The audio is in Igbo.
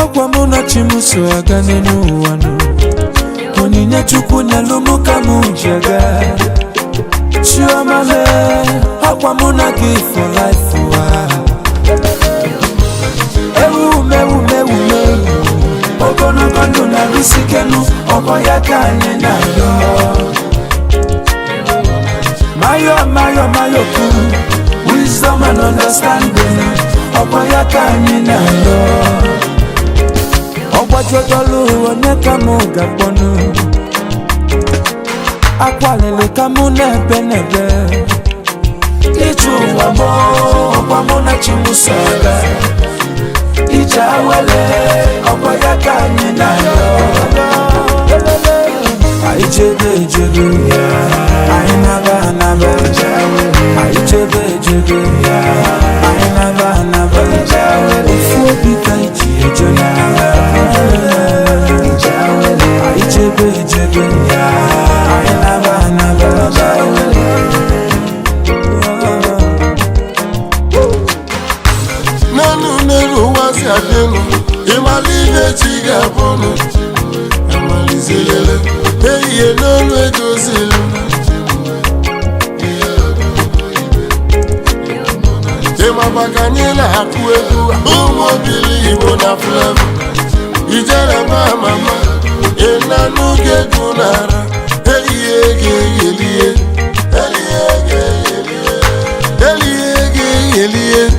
Ogwamuna chimusaga nenu wanu Oninya chukuna lumuka mujaga Chiomame Ogwamuna give for life Ewu Ogono gondo na risikenu Okoyaka nena yo Mayo ku Wisdom and understanding Okoyaka nena yo Ogwajodolu oneka muga ponu Akwalele kamu nebe Ichu wamo Ogwamuna chimusaga Ijawele Okoyaka nena yo Aichebe Ainaba Aichebe Ainaba Ufuobi kaichi ejona Aichebe Ainaba Nanu wasi adenu Imalive chiga bono Amalizelele Eye nonu edozelu Ema bakanyela hakueku Umobili ibo na flevo Ijere mama Enanu gegunara Elie